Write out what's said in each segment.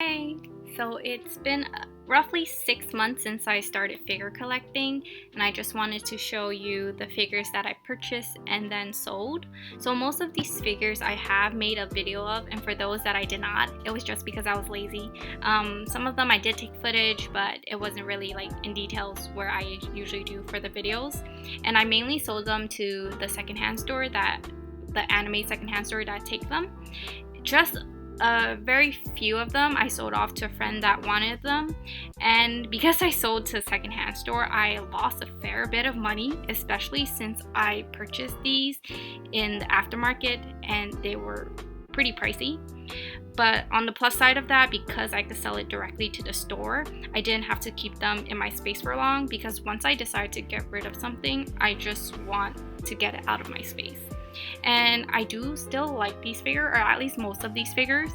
Hey, so it's been roughly 6 months since I started figure collecting, and I just wanted to show you the figures that I purchased and then sold. So most of these figures I have made a video of, and for those that I did not, it was just because I was lazy. Some of them I did take footage, but it wasn't really like in details where I usually do for the videos. And I mainly sold them to the secondhand store the anime secondhand store that I take them. Just very few of them I sold off to a friend that wanted them, and because I sold to a secondhand store, I lost a fair bit of money, especially since I purchased these in the aftermarket and they were pretty pricey. But on the plus side of that, because I could sell it directly to the store, I didn't have to keep them in my space for long, because once I decide to get rid of something, I just want to get it out of my space. And I do still like these figures, or at least most of these figures,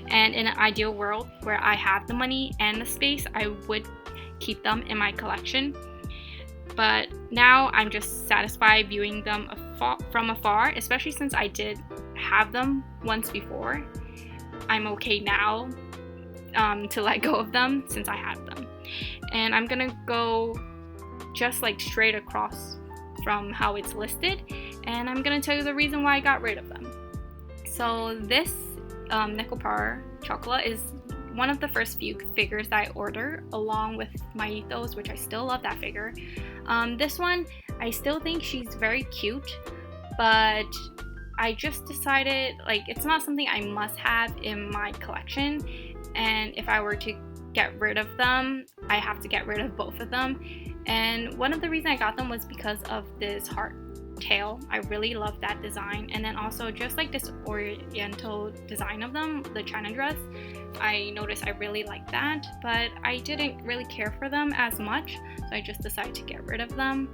and in an ideal world where I have the money and the space, I would keep them in my collection. But now I'm just satisfied viewing them from afar, especially since I did have them once before. I'm okay now to let go of them since I had them. And I'm gonna go just like straight across from how it's listed, and I'm gonna tell you the reason why I got rid of them. So this nickel chocolate is one of the first few figures that I ordered, along with my ethos, which I still love that figure. This one, I still think she's very cute, but I just decided like it's not something I must have in my collection, and if I were to get rid of them, I have to get rid of both of them. And one of the reasons I got them was because of this heart tail. I really love that design, and then also just like this oriental design of them, the China dress, I noticed I really like that, but I didn't really care for them as much, so I just decided to get rid of them.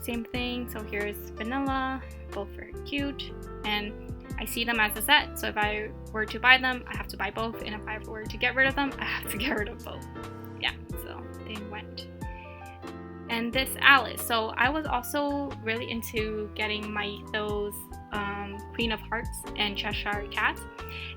Same thing, so here's vanilla, both very cute, and I see them as a set, so if I were to buy them, I have to buy both, and if I were to get rid of them, I have to get rid of both. Yeah, so they went. And this Alice, so I was also really into getting my ethos Queen of Hearts and Cheshire Cat,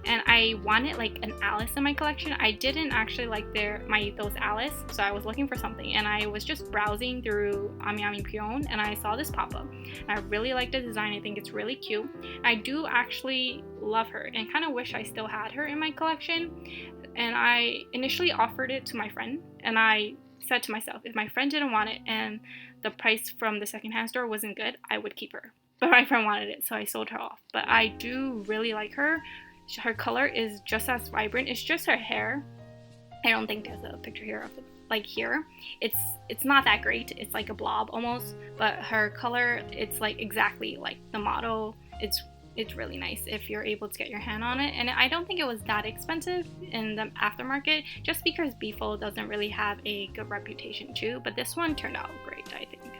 and I wanted like an Alice in my collection. I didn't actually like my ethos Alice, so I was looking for something, and I was just browsing through Ami Pion, and I saw this pop-up, and I really like the design. I think it's really cute. I do actually love her and kind of wish I still had her in my collection, and I initially offered it to my friend, and I said to myself, if my friend didn't want it and the price from the secondhand store wasn't good, I would keep her. But my friend wanted it, so I sold her off. But I do really like her. Her color is just as vibrant. It's just her hair. I don't think there's a picture here of the, like here. It's not that great. It's like a blob almost. But her color, it's like exactly like the model. It's really nice if you're able to get your hand on it, and I don't think it was that expensive in the aftermarket, just because Beefle doesn't really have a good reputation too, but this one turned out great, I think.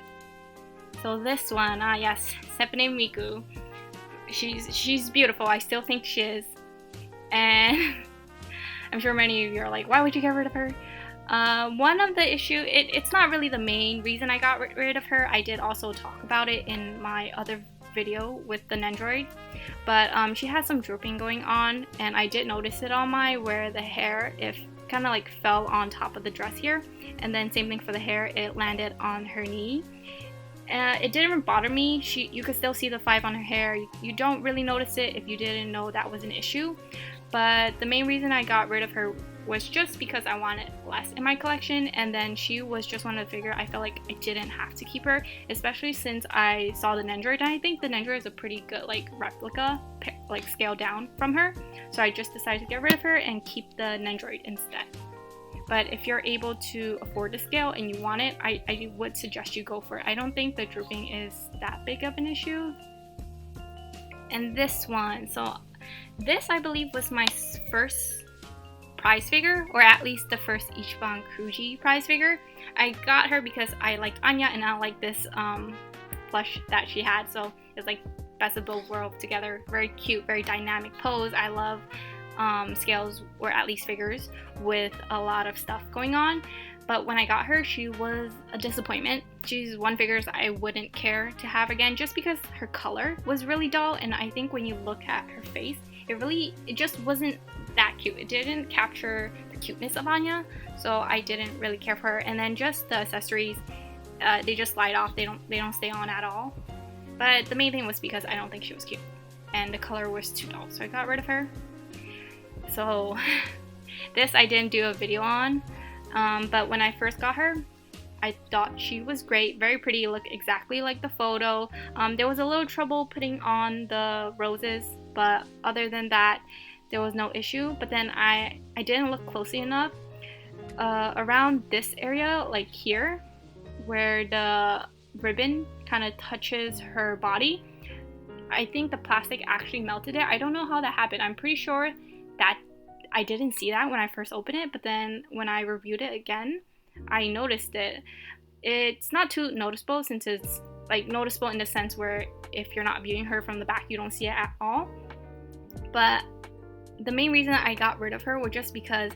So this one, yes, Sepine Miku, she's beautiful. I still think she is, and I'm sure many of you are like, why would you get rid of her? One of the issue, it's not really the main reason I got rid of her. I did also talk about it in my other video with the nendoroid, but she has some drooping going on, and I did notice it on where the hair, it kind of like fell on top of the dress here, and then same thing for the hair, it landed on her knee. It didn't bother me. You could still see the 5 on her hair. You don't really notice it if you didn't know that was an issue, but the main reason I got rid of her was just because I wanted less in my collection, and then she was just one of the figures I felt like I didn't have to keep her, especially since I saw the nendoroid, and I think the nendoroid is a pretty good like replica, like scaled down from her, so I just decided to get rid of her and keep the nendoroid instead. But if you're able to afford the scale and you want it, I would suggest you go for it. I don't think the drooping is that big of an issue. And this one, so this I believe was my first prize figure, or at least the first Ichiban Kuji prize figure. I got her because I liked Anya, and I like this plush that she had, so it's like best of both worlds together. Very cute, very dynamic pose. I love scales, or at least figures with a lot of stuff going on. But when I got her, she was a disappointment. She's one figure I wouldn't care to have again, just because her color was really dull, and I think when you look at her face, it just wasn't that cute. It didn't capture the cuteness of Anya, so I didn't really care for her. And then just the accessories, they just slide off. They don't stay on at all. But the main thing was because I don't think she was cute, and the color was too dull, so I got rid of her. So this I didn't do a video on, but when I first got her, I thought she was great, very pretty, looked exactly like the photo. There was a little trouble putting on the roses, but other than that, there was no issue. But then I didn't look closely enough. Around this area, like here, where the ribbon kind of touches her body, I think the plastic actually melted it. I don't know how that happened. I'm pretty sure that I didn't see that when I first opened it, but then when I reviewed it again, I noticed it. It's not too noticeable, since it's like noticeable in the sense where if you're not viewing her from the back, you don't see it at all. But the main reason I got rid of her was just because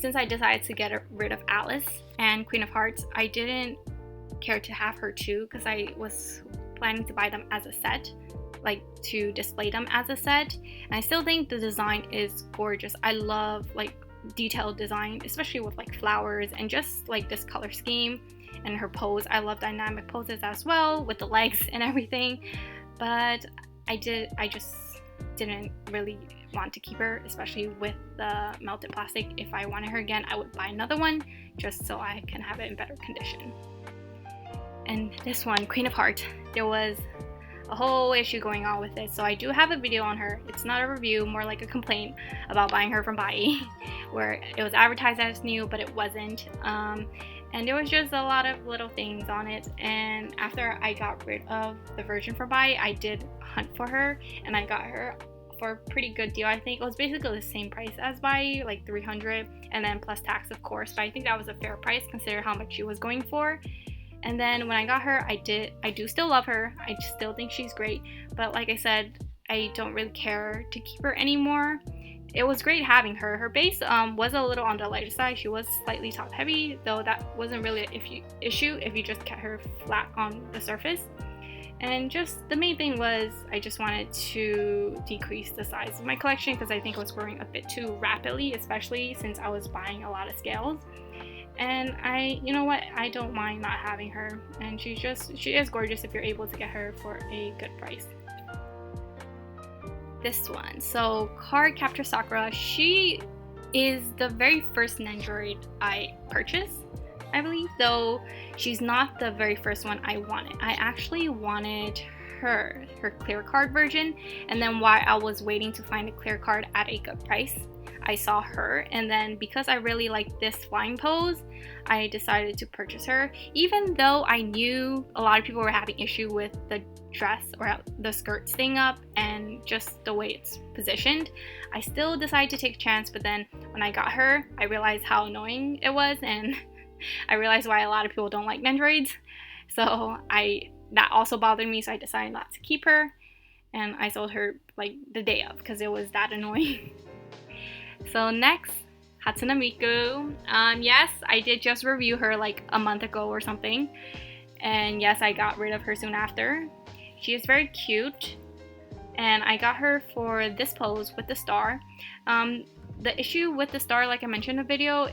since I decided to get rid of Alice and Queen of Hearts, I didn't care to have her too, because I was planning to buy them as a set, like to display them as a set. And I still think the design is gorgeous. I love like detailed design, especially with like flowers and just like this color scheme and her pose. I love dynamic poses as well with the legs and everything, but I just didn't really want to keep her, especially with the melted plastic. If I wanted her again, I would buy another one just so I can have it in better condition. And this one, Queen of Hearts, there was a whole issue going on with it, so I do have a video on her. It's not a review, more like a complaint about buying her from Bai, where it was advertised as new but it wasn't, and there was just a lot of little things on it. And after I got rid of the version from Bai, I did hunt for her, and I got her for a pretty good deal. I think it was basically the same price as Bai, like 300, and then plus tax of course, but I think that was a fair price considering how much she was going for. And then when I got her, I do still love her. I still think she's great. But like I said, I don't really care to keep her anymore. It was great having her. Her base was a little on the lighter side. She was slightly top heavy, though that wasn't really an issue if you just kept her flat on the surface. And just the main thing was I just wanted to decrease the size of my collection because I think it was growing a bit too rapidly, especially since I was buying a lot of scales. And you know what, I don't mind not having her, and she is gorgeous if you're able to get her for a good price. This one, so Card Capture Sakura, she is the very first nendoroid I purchased, I believe, though she's not the very first one I wanted. I actually wanted her clear card version, and then while I was waiting to find a clear card at a good price, I saw her, and then because I really liked this flying pose, I decided to purchase her. Even though I knew a lot of people were having issue with the dress or the skirt staying up and just the way it's positioned, I still decided to take a chance. But then when I got her, I realized how annoying it was, and I realized why a lot of people don't like nendoroids. So that also bothered me, so I decided not to keep her, and I sold her like the day of because it was that annoying. So next, Hatsune Miku. Yes, I did just review her like a month ago or something, and yes, I got rid of her soon after. She is very cute, and I got her for this pose with the star. The issue with the star, like I mentioned in the video,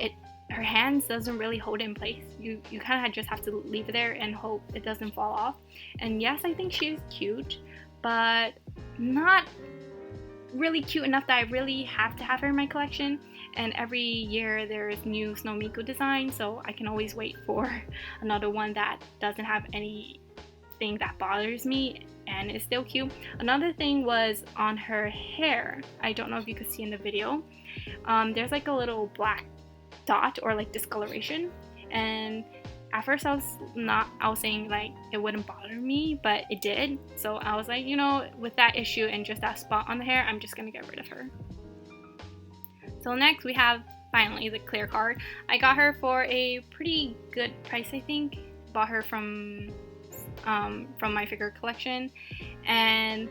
her hands doesn't really hold it in place. You kind of just have to leave it there and hope it doesn't fall off. And yes, I think she is cute, but not really cute enough that I really have to have her in my collection. And every year there's new Snow Miku design, so I can always wait for another one that doesn't have anything that bothers me and is still cute. Another thing was on her hair. I don't know if you could see in the video. There's like a little black dot or like discoloration, and at first I was saying like it wouldn't bother me, but it did. So I was like, you know, with that issue and just that spot on the hair, I'm just gonna get rid of her. So next we have finally the clear card. I got her for a pretty good price, I think. Bought her from my figure collection, and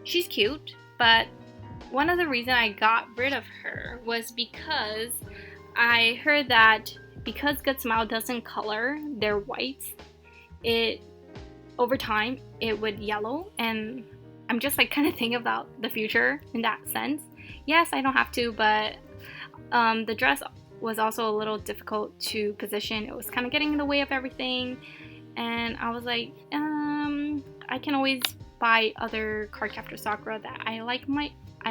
she's cute, but one of the reasons I got rid of her was because I heard that because Good Smile doesn't color their whites, over time it would yellow, and I'm just like kind of thinking about the future in that sense. yes, I don't have to, but the dress was also a little difficult to position. It was kind of getting in the way of everything, and I was like, I can always buy other Cardcaptor Sakura that I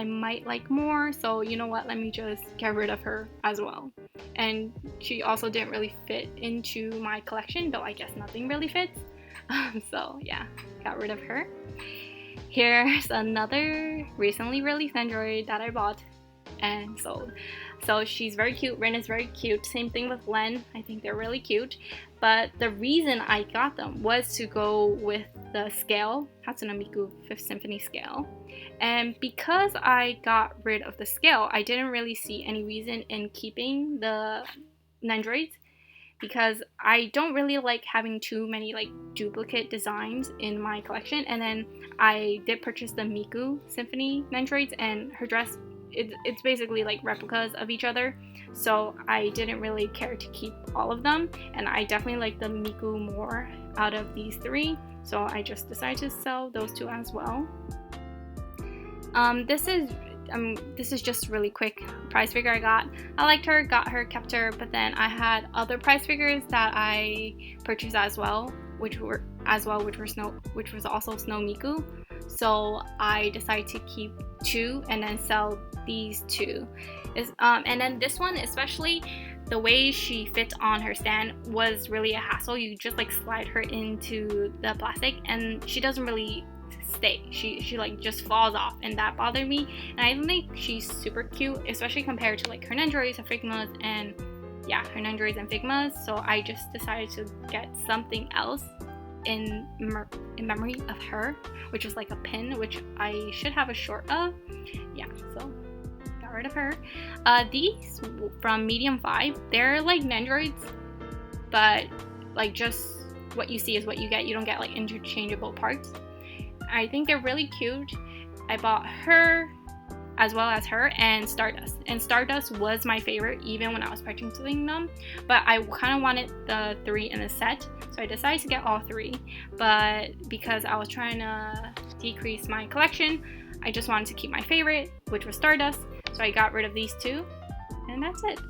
might like more, so you know what, let me just get rid of her as well. And she also didn't really fit into my collection, though I guess nothing really fits. So yeah, got rid of her. Here's another recently released Nendoroid that I bought and sold. So she's very cute. Rin is very cute. Same thing with Len. I think they're really cute. But the reason I got them was to go with the scale, Hatsune Miku 5th Symphony scale. And because I got rid of the scale, I didn't really see any reason in keeping the Nendoroids, because I don't really like having too many like duplicate designs in my collection. And then I did purchase the Miku Symphony Nendoroids, and her dress, it's basically like replicas of each other, so I didn't really care to keep all of them, and I definitely like the Miku more out of these three, so I just decided to sell those two as well. This is just really quick prize figure I got. I liked her, got her, kept her, but then I had other prize figures that I purchased as well, which was also Snow Miku. So I decided to keep two and then sell these two. And then this one, especially the way she fits on her stand, was really a hassle. You just like slide her into the plastic and she doesn't really stay. She like just falls off, and that bothered me. And I think she's super cute, especially compared to like her Nendoroids, her Figmas, and yeah, her Nendoroids and Figmas. So I just decided to get something else in memory of her, which was like a pin, which I should have a short of. Yeah, so got rid of her. These from Medium 5, they're like Nendoroids, but like just what you see is what you get. You don't get like interchangeable parts. I think they're really cute. I bought her as well as her and Stardust. And Stardust was my favorite even when I was purchasing them, but I kind of wanted the 3 in a set, so I decided to get all 3. But because I was trying to decrease my collection, I just wanted to keep my favorite, which was Stardust, so I got rid of these two, and that's it.